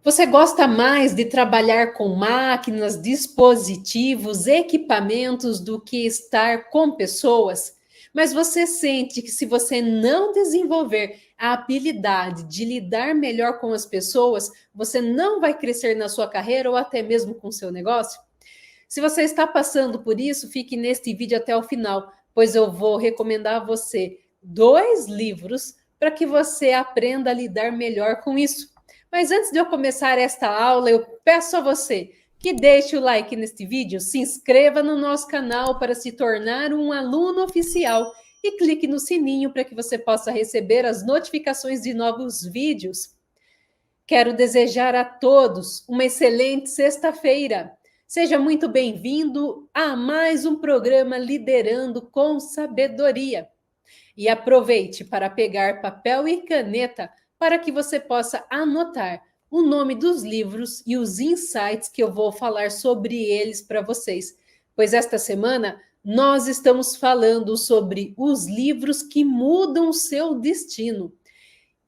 Você gosta mais de trabalhar com máquinas, dispositivos, equipamentos do que estar com pessoas? Mas você sente que se você não desenvolver a habilidade de lidar melhor com as pessoas, você não vai crescer na sua carreira ou até mesmo com o seu negócio? Se você está passando por isso, fique neste vídeo até o final, pois eu vou recomendar a você 2 livros para que você aprenda a lidar melhor com isso. Mas antes de eu começar esta aula, eu peço a você que deixe o like neste vídeo, se inscreva no nosso canal para se tornar um aluno oficial e clique no sininho para que você possa receber as notificações de novos vídeos. Quero desejar a todos uma excelente sexta-feira. Seja muito bem-vindo a mais um programa Liderando com Sabedoria. E aproveite para pegar papel e caneta para que você possa anotar o nome dos livros e os insights que eu vou falar sobre eles para vocês. Pois esta semana nós estamos falando sobre os livros que mudam o seu destino.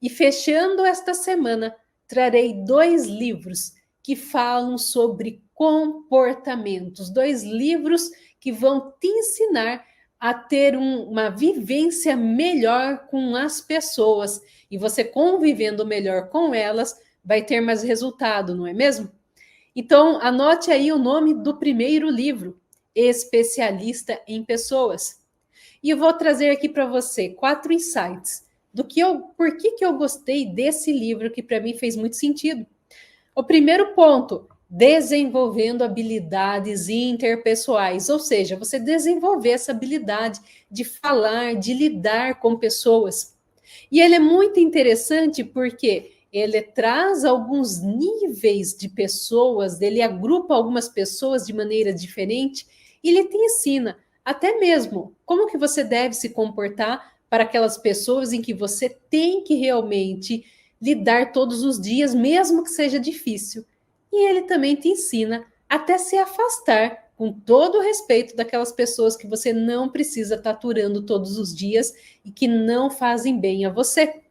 E fechando esta semana, trarei 2 livros que falam sobre comportamentos, 2 livros que vão te ensinar a ter uma vivência melhor com as pessoas. E você convivendo melhor com elas, vai ter mais resultado, não é mesmo? Então, anote aí o nome do primeiro livro, Especialista em Pessoas. E eu vou trazer aqui para você 4 insights por que eu gostei desse livro, que para mim fez muito sentido. O primeiro ponto, desenvolvendo habilidades interpessoais, ou seja, você desenvolver essa habilidade de falar, de lidar com pessoas. E ele é muito interessante porque ele traz alguns níveis de pessoas, ele agrupa algumas pessoas de maneira diferente e ele te ensina até mesmo como que você deve se comportar para aquelas pessoas em que você tem que realmente lidar todos os dias, mesmo que seja difícil. E ele também te ensina até se afastar com todo o respeito daquelas pessoas que você não precisa estar aturando todos os dias e que não fazem bem a você.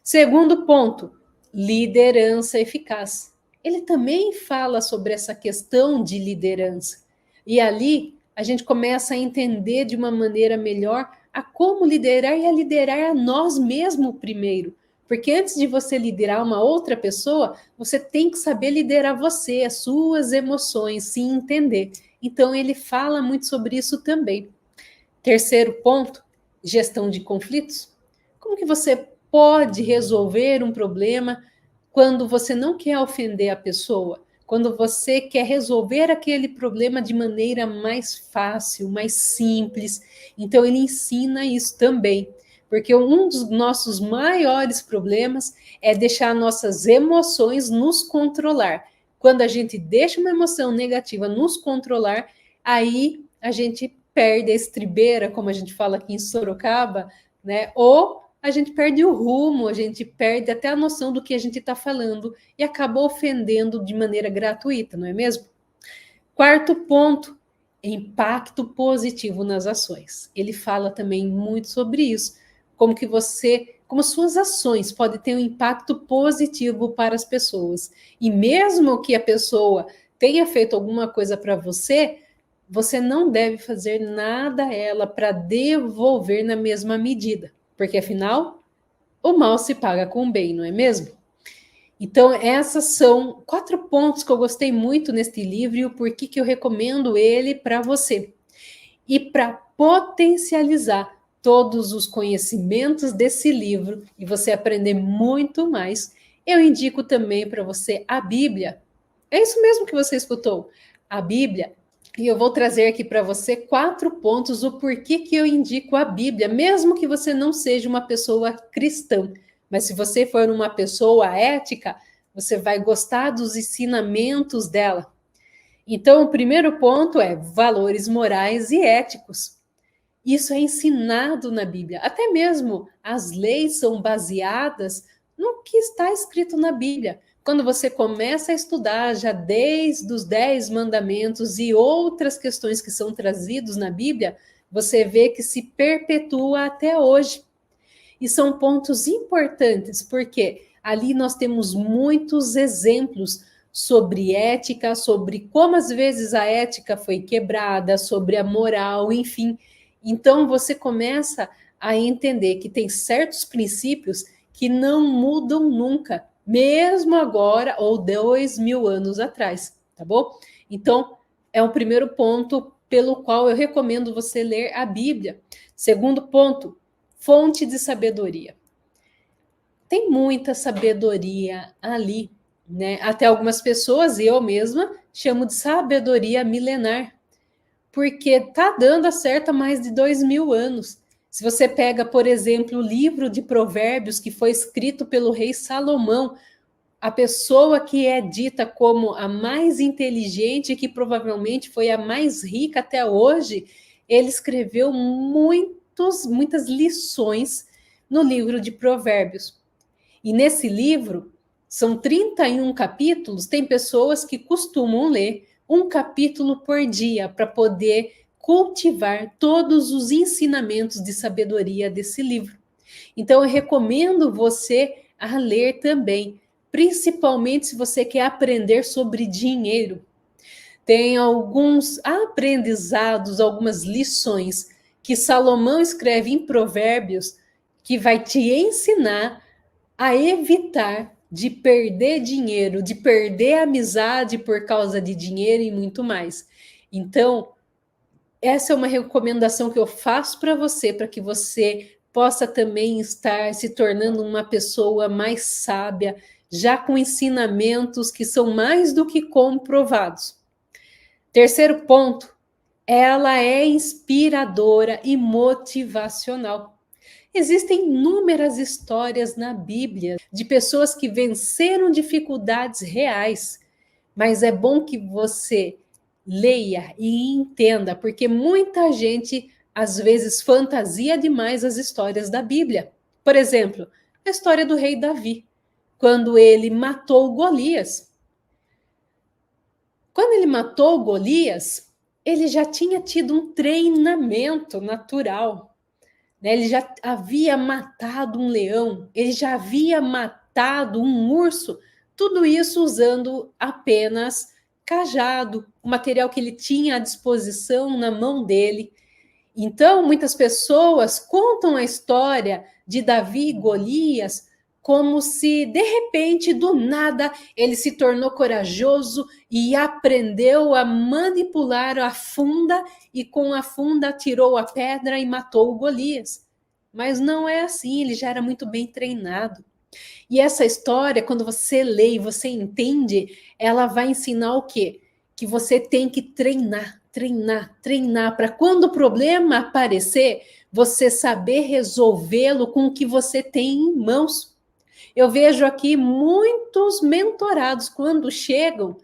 Segundo ponto, liderança eficaz. Ele também fala sobre essa questão de liderança. E ali a gente começa a entender de uma maneira melhor a como liderar e a liderar a nós mesmos primeiro. Porque antes de você liderar uma outra pessoa, você tem que saber liderar você, as suas emoções, se entender. Então ele fala muito sobre isso também. Terceiro ponto, gestão de conflitos. Como que você pode resolver um problema quando você não quer ofender a pessoa? Quando você quer resolver aquele problema de maneira mais fácil, mais simples. Então, ele ensina isso também. Porque um dos nossos maiores problemas é deixar nossas emoções nos controlar. Quando a gente deixa uma emoção negativa nos controlar, aí a gente perde a estribeira, como a gente fala aqui em Sorocaba, né? Ou a gente perde o rumo, a gente perde até a noção do que a gente está falando e acaba ofendendo de maneira gratuita, não é mesmo? Quarto ponto, impacto positivo nas ações. Ele fala também muito sobre isso, como suas ações podem ter um impacto positivo para as pessoas. E mesmo que a pessoa tenha feito alguma coisa para você, você não deve fazer nada a ela para devolver na mesma medida, porque afinal, o mal se paga com o bem, não é mesmo? Então, essas são 4 pontos que eu gostei muito neste livro e o porquê que eu recomendo ele para você. E para potencializar todos os conhecimentos desse livro e você aprender muito mais, eu indico também para você a Bíblia. É isso mesmo que você escutou, a Bíblia. E eu vou trazer aqui para você 4 pontos o porquê que eu indico a Bíblia, mesmo que você não seja uma pessoa cristã. Mas se você for uma pessoa ética, você vai gostar dos ensinamentos dela. Então, o primeiro ponto é valores morais e éticos. Isso é ensinado na Bíblia. Até mesmo as leis são baseadas no que está escrito na Bíblia. Quando você começa a estudar já desde os 10 mandamentos e outras questões que são trazidos na Bíblia, você vê que se perpetua até hoje. E são pontos importantes, porque Ali nós temos muitos exemplos sobre ética, sobre como às vezes a ética foi quebrada, sobre a moral, enfim. Então você começa a entender que tem certos princípios que não mudam nunca, mesmo agora ou 2000 anos atrás, tá bom? Então, é o primeiro ponto pelo qual eu recomendo você ler a Bíblia. Segundo ponto, fonte de sabedoria. Tem muita sabedoria ali, né? Até algumas pessoas, eu mesma, chamo de sabedoria milenar, porque está dando certo há mais de 2000 anos. Se você pega, por exemplo, o livro de Provérbios, que foi escrito pelo rei Salomão, a pessoa que é dita como a mais inteligente, que provavelmente foi a mais rica até hoje, ele escreveu muitas lições no livro de Provérbios. E nesse livro, são 31 capítulos, tem pessoas que costumam ler um capítulo por dia para poder cultivar todos os ensinamentos de sabedoria desse livro. Então, eu recomendo você a ler também, principalmente se você quer aprender sobre dinheiro. Tem alguns aprendizados, algumas lições que Salomão escreve em Provérbios que vai te ensinar a evitar de perder dinheiro, de perder amizade por causa de dinheiro e muito mais. Então, essa é uma recomendação que eu faço para você, para que você possa também estar se tornando uma pessoa mais sábia, já com ensinamentos que são mais do que comprovados. Terceiro ponto, ela é inspiradora e motivacional. Existem inúmeras histórias na Bíblia de pessoas que venceram dificuldades reais, mas é bom que você leia e entenda, porque muita gente às vezes fantasia demais as histórias da Bíblia. Por exemplo, a história do rei Davi, quando ele matou Golias. Quando ele matou Golias, ele já tinha tido um treinamento natural. Ele já havia matado um leão, ele já havia matado um urso, tudo isso usando apenas cajado, o material que ele tinha à disposição na mão dele. Então, muitas pessoas contam a história de Davi e Golias como se, de repente, do nada, ele se tornou corajoso e aprendeu a manipular a funda e com a funda tirou a pedra e matou o Golias. Mas não é assim, ele já era muito bem treinado. E essa história, quando você lê e você entende, ela vai ensinar o quê? Que você tem que treinar, para quando o problema aparecer, você saber resolvê-lo com o que você tem em mãos. Eu vejo aqui muitos mentorados, quando chegam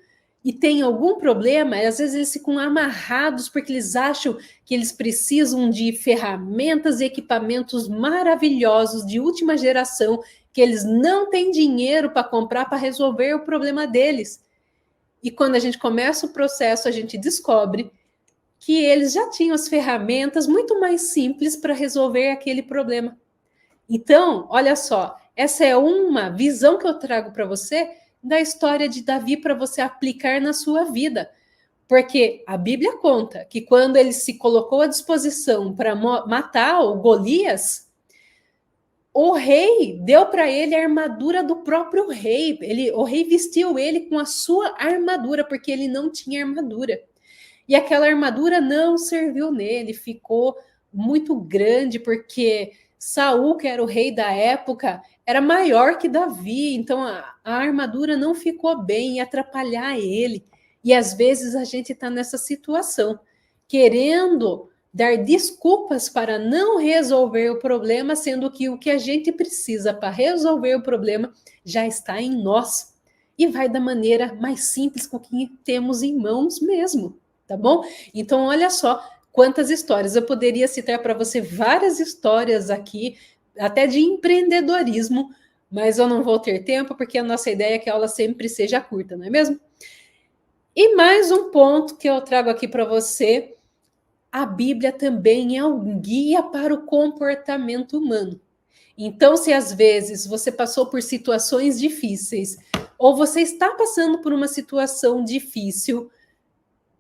e têm algum problema, às vezes eles ficam amarrados porque eles acham que eles precisam de ferramentas e equipamentos maravilhosos de última geração, que eles não têm dinheiro para comprar para resolver o problema deles. E quando a gente começa o processo, a gente descobre que eles já tinham as ferramentas muito mais simples para resolver aquele problema. Então, olha só, essa é uma visão que eu trago para você da história de Davi para você aplicar na sua vida. Porque a Bíblia conta que quando ele se colocou à disposição para matar o Golias, o rei deu para ele a armadura do próprio rei. O rei vestiu ele com a sua armadura, porque ele não tinha armadura. E aquela armadura não serviu nele, ficou muito grande, porque Saul, que era o rei da época, era maior que Davi, então a armadura não ficou bem, ia atrapalhar ele. E às vezes a gente está nessa situação, querendo dar desculpas para não resolver o problema, sendo que o que a gente precisa para resolver o problema já está em nós. E vai da maneira mais simples com o que temos em mãos mesmo. Tá bom? Então, olha só quantas histórias. Eu poderia citar para você várias histórias aqui, até de empreendedorismo, mas eu não vou ter tempo, porque a nossa ideia é que a aula sempre seja curta, não é mesmo? E mais um ponto que eu trago aqui para você: a Bíblia também é um guia para o comportamento humano. Então, se às vezes você passou por situações difíceis, ou você está passando por uma situação difícil,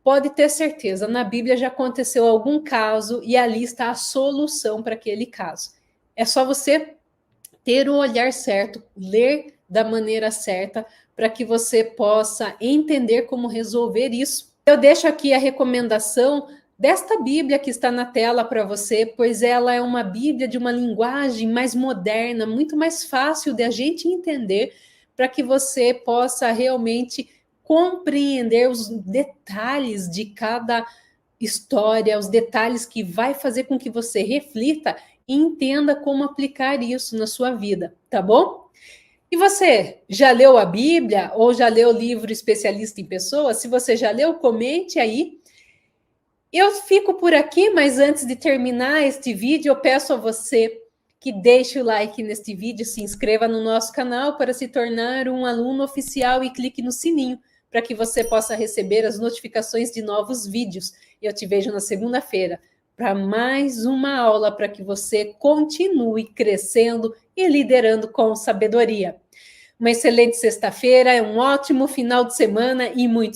pode ter certeza, na Bíblia já aconteceu algum caso e ali está a solução para aquele caso. É só você ter o olhar certo, ler da maneira certa, para que você possa entender como resolver isso. Eu deixo aqui a recomendação desta Bíblia que está na tela para você, pois ela é uma Bíblia de uma linguagem mais moderna, muito mais fácil de a gente entender, para que você possa realmente compreender os detalhes de cada história, os detalhes que vai fazer com que você reflita e entenda como aplicar isso na sua vida, tá bom? E você, já leu a Bíblia ou já leu o livro Especialista em Pessoas? Se você já leu, comente aí. Eu fico por aqui, mas antes de terminar este vídeo, eu peço a você que deixe o like neste vídeo, se inscreva no nosso canal para se tornar um aluno oficial e clique no sininho para que você possa receber as notificações de novos vídeos. Eu te vejo na segunda-feira para mais uma aula para que você continue crescendo e liderando com sabedoria. Uma excelente sexta-feira, um ótimo final de semana e muitos